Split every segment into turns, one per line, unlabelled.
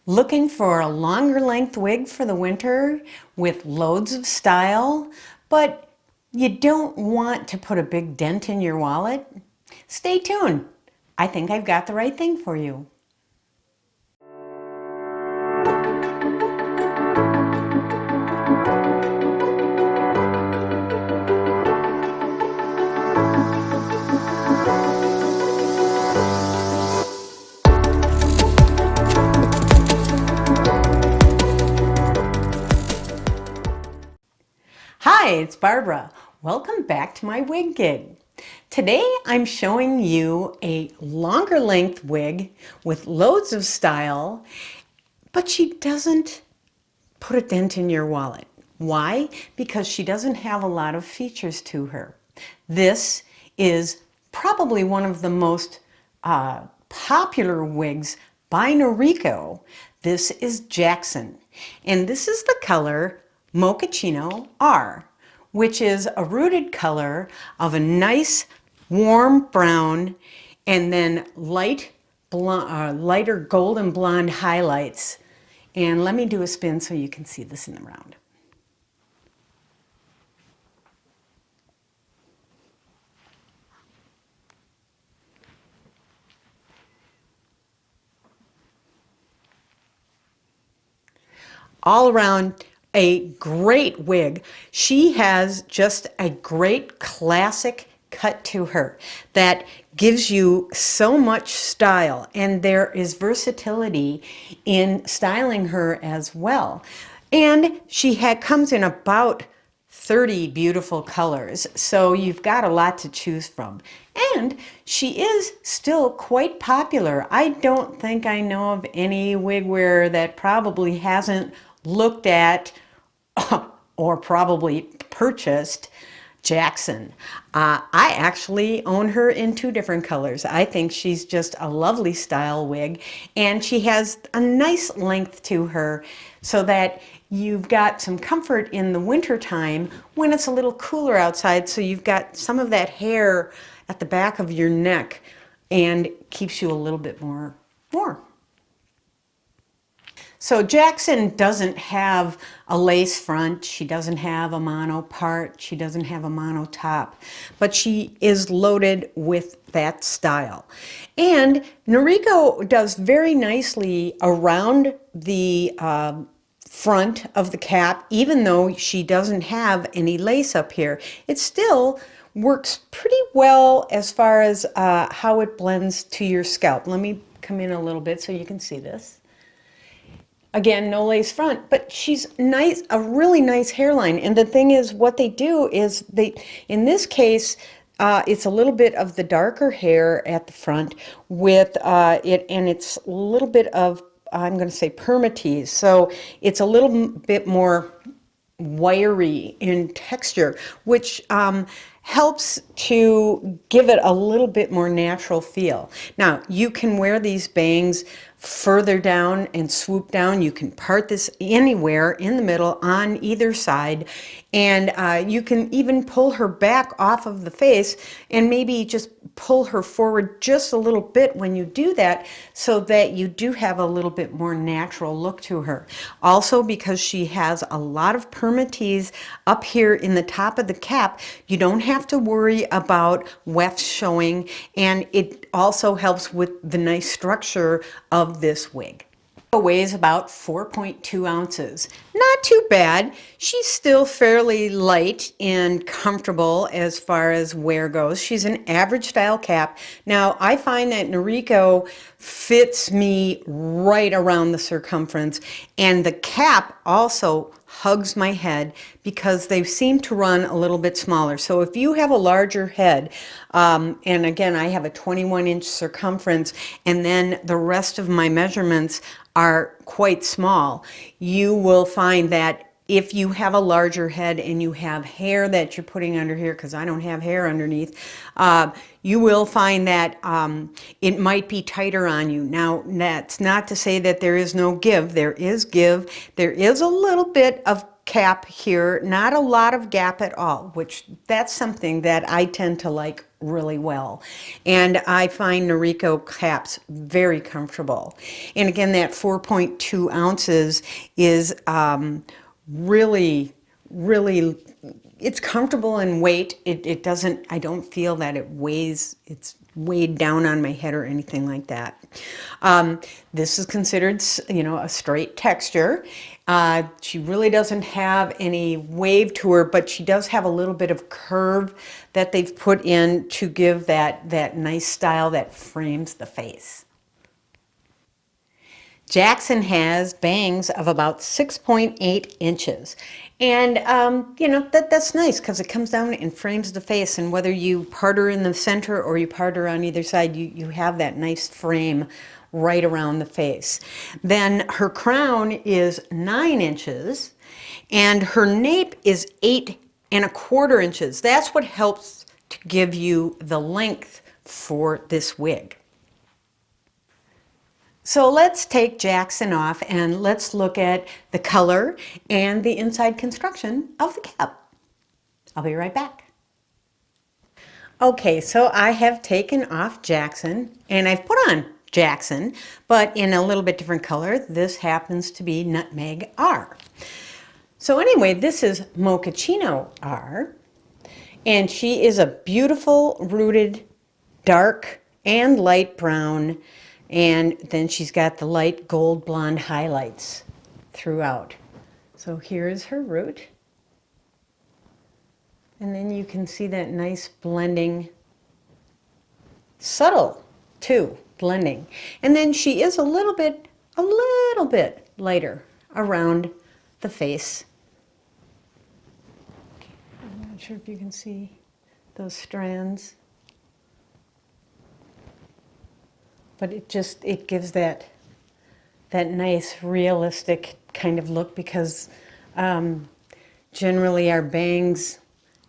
Looking for a longer length wig for the winter with loads of style, but you don't want to put a big dent in your wallet? Stay tuned. I think I've got the right thing for you. Hi, it's Barbara. Welcome back to my wig gig. Today I'm showing you a longer length wig with loads of style, but she doesn't put a dent in your wallet. Why? Because she doesn't have a lot of features to her. This is probably one of the most popular wigs by Noriko. This is Jackson, and this is the color Mochaccino R, which is a rooted color of a nice warm brown and then lighter golden blonde highlights. And let me do a spin so you can see this in the round. All around a great wig. She has just a great classic cut to her that gives you so much style, and there is versatility in styling her as well. And she comes in about 30 beautiful colors, so you've got a lot to choose from. And she is still quite popular. I don't think I know of any wig wearer that probably hasn't looked at or probably purchased Jackson. I actually own her in 2 different colors. I think she's just a lovely style wig, and she has a nice length to her so that you've got some comfort in the winter time when it's a little cooler outside, so you've got some of that hair at the back of your neck and keeps you a little bit more warm. So Jackson doesn't have a lace front, she doesn't have a mono part, she doesn't have a mono top, but she is loaded with that style. And Noriko does very nicely around the front of the cap, even though she doesn't have any lace up here. It still works pretty well as far as how it blends to your scalp. Let me come in a little bit so you can see this. Again, no lace front, but she's nice, a really nice hairline. And the thing is, what they do is in this case, it's a little bit of the darker hair at the front with it, and it's a little bit of, I'm going to say permatease. So it's a little bit more wiry in texture, which helps to give it a little bit more natural feel. Now, you can wear these bangs further down and swoop down. You can part this anywhere in the middle on either side, and you can even pull her back off of the face and maybe just pull her forward just a little bit when you do that, so that you do have a little bit more natural look to her. Also, because she has a lot of permatease up here in the top of the cap, you don't have to worry about wefts showing, and it also helps with the nice structure of this wig. It weighs about 4.2 ounces. Not too bad. She's still fairly light and comfortable as far as wear goes. She's an average style cap. Now, I find that Noriko fits me right around the circumference, and the cap also hugs my head because they seem to run a little bit smaller. So if you have a larger head, and again, I have a 21-inch circumference, and then the rest of my measurements are quite small, you will find that if you have a larger head and you have hair that you're putting under here, because I don't have hair underneath, you will find that it might be tighter on you. Now, that's not to say that there is no give. There is give. There is a little bit of cap here, not a lot of gap at all, which that's something that I tend to like really well. And I find Noriko caps very comfortable. And again, that 4.2 ounces is really, really, it's comfortable in weight. It doesn't, I don't feel that it weighs, it's weighed down on my head or anything like that. This is considered, you know, a straight texture. She really doesn't have any wave to her, but she does have a little bit of curve that they've put in to give that nice style that frames the face. Jackson has bangs of about 6.8 inches. And, you know, that's nice because it comes down and frames the face. And whether you part her in the center or you part her on either side, you have that nice frame right around the face. Then her crown is 9 inches and her nape is 8¼ inches. That's what helps to give you the length for this wig. So let's take Jackson off and let's look at the color and the inside construction of the cap. I'll be right back. Okay, so I have taken off Jackson and I've put on Jackson, but in a little bit different color. This happens to be Nutmeg R. So anyway, this is Mochaccino R, and she is a beautiful rooted dark and light brown, and then she's got the light gold blonde highlights throughout. So here's her root. And then you can see that nice blending, subtle too, blending. And then she is a little bit lighter around the face. I'm not sure if you can see those strands. But it gives that nice realistic kind of look because generally our bangs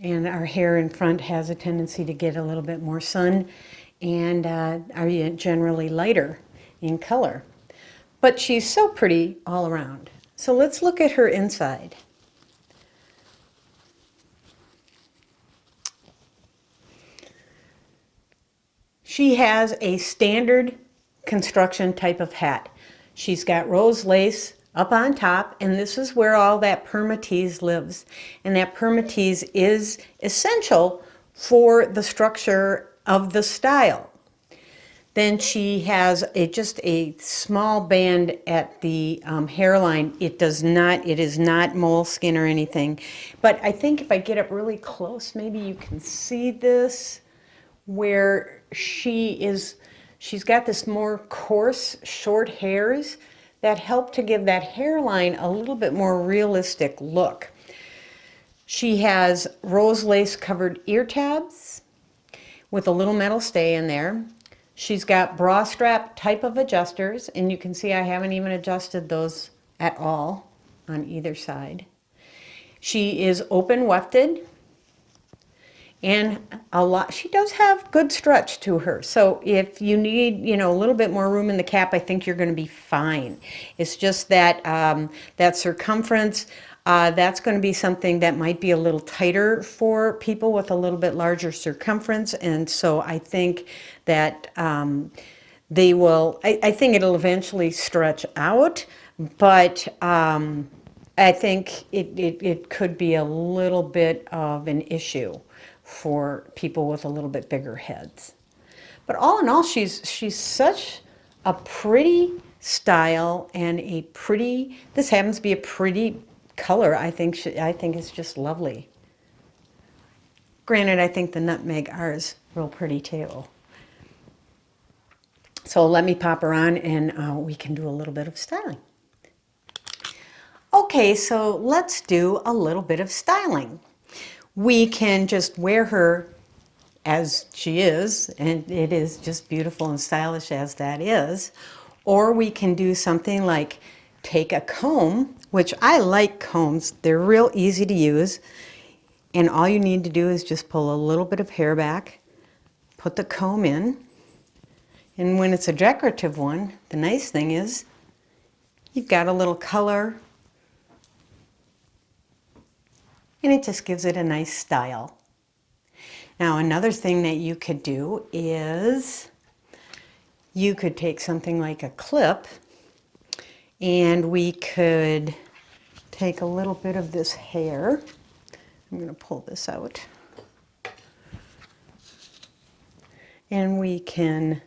and our hair in front has a tendency to get a little bit more sun and are generally lighter in color. But she's so pretty all around. So let's look at her inside. She has a standard construction type of hat. She's got rose lace up on top, and this is where all that permatease lives. And that permatease is essential for the structure of the style. Then she has just a small band at the hairline. It is not moleskin or anything. But I think if I get up really close, maybe you can see this, where she's got this more coarse, short hairs that help to give that hairline a little bit more realistic look. She has rose lace covered ear tabs with a little metal stay in there. She's got bra strap type of adjusters, and you can see I haven't even adjusted those at all on either side. She is open wefted. And she does have good stretch to her. So if you need, you know, a little bit more room in the cap, I think you're going to be fine. It's just that that circumference, that's going to be something that might be a little tighter for people with a little bit larger circumference. And so I think that they will, I think it'll eventually stretch out, but I think it could be a little bit of an issue for people with a little bit bigger heads. But all in all, she's such a pretty style and this happens to be a pretty color. I think it's just lovely. Granted, I think the Nutmeg R is real pretty too. So let me pop her on and we can do a little bit of styling. Okay, so let's do a little bit of styling. We can just wear her as she is, and it is just beautiful and stylish as that is. Or we can do something like take a comb, which I like combs. They're real easy to use. And all you need to do is just pull a little bit of hair back, put the comb in. And when it's a decorative one, the nice thing is you've got a little color and it just gives it a nice style. Now another thing that you could do is you could take something like a clip, and we could take a little bit of this hair. I'm going to pull this out. And we can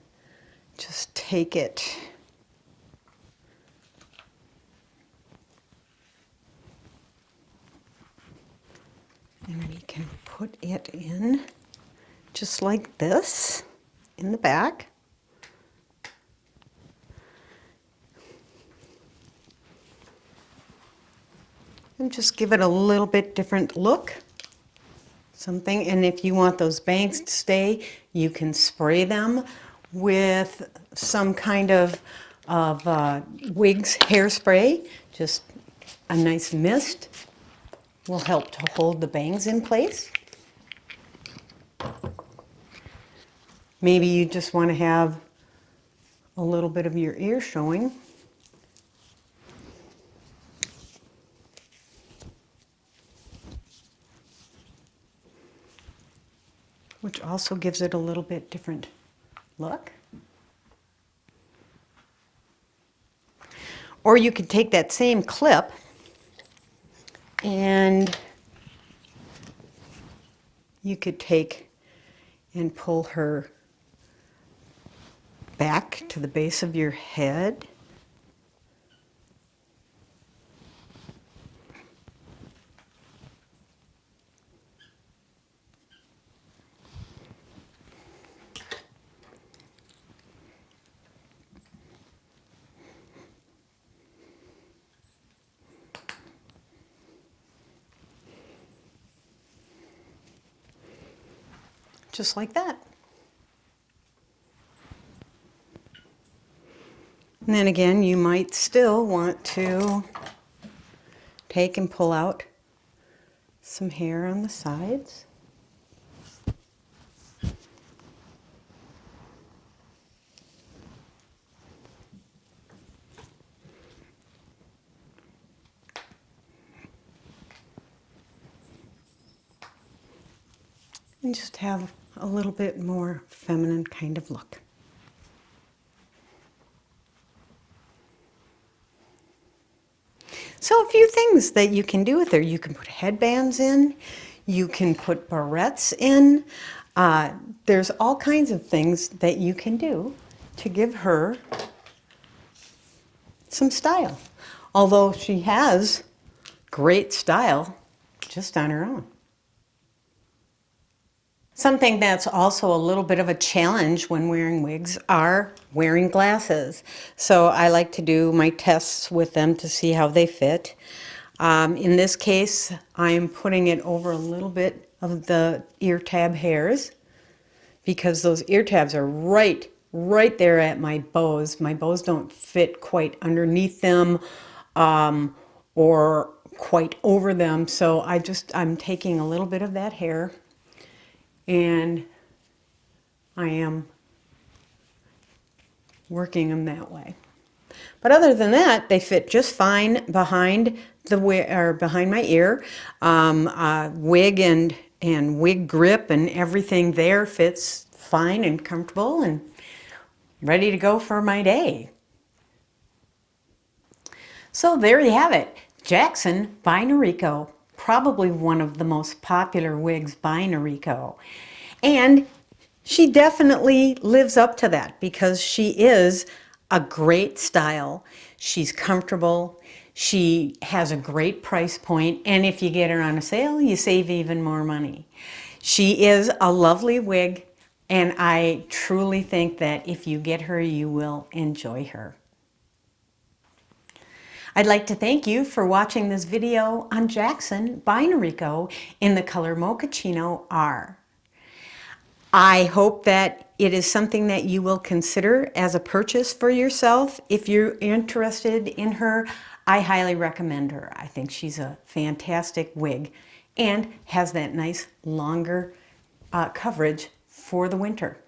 just take it and we can put it in just like this in the back. And just give it a little bit different look. Something, and if you want those bangs to stay, you can spray them with some kind of wigs hairspray. Just a nice mist will help to hold the bangs in place. Maybe you just want to have a little bit of your ear showing. Which also gives it a little bit different look. Or you could take that same clip and you could take and pull her back to the base of your head. Just like that. And then again, you might still want to take and pull out some hair on the sides. And just have a little bit more feminine kind of look. So a few things that you can do with her. You can put headbands in, you can put barrettes in. There's all kinds of things that you can do to give her some style. Although she has great style just on her own. Something that's also a little bit of a challenge when wearing wigs are wearing glasses. So I like to do my tests with them to see how they fit. In this case, I'm putting it over a little bit of the ear tab hairs because those ear tabs are right there at my bows. My bows don't fit quite underneath them or quite over them. So I'm taking a little bit of that hair and I am working them that way. But other than that, they fit just fine behind behind my ear. Wig and wig grip and everything there fits fine and comfortable and ready to go for my day. So there you have it, Jackson by Noriko. Probably one of the most popular wigs by Noriko. And she definitely lives up to that because she is a great style. She's comfortable. She has a great price point. And if you get her on a sale, you save even more money. She is a lovely wig. And I truly think that if you get her, you will enjoy her. I'd like to thank you for watching this video on Jackson by Noriko in the color Mochaccino R. I hope that it is something that you will consider as a purchase for yourself. If you're interested in her, I highly recommend her. I think she's a fantastic wig and has that nice longer coverage for the winter.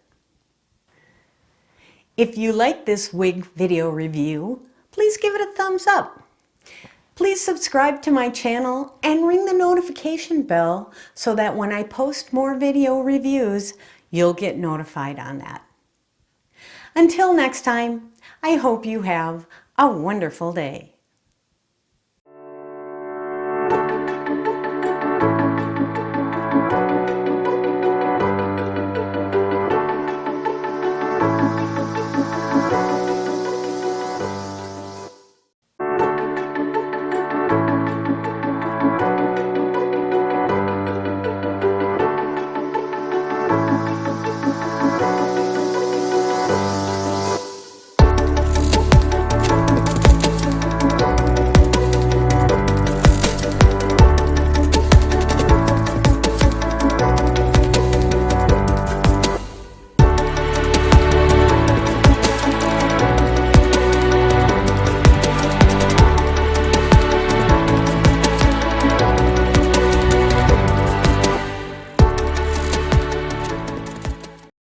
If you like this wig video review, please give it a thumbs up. Please subscribe to my channel and ring the notification bell so that when I post more video reviews, you'll get notified on that. Until next time, I hope you have a wonderful day.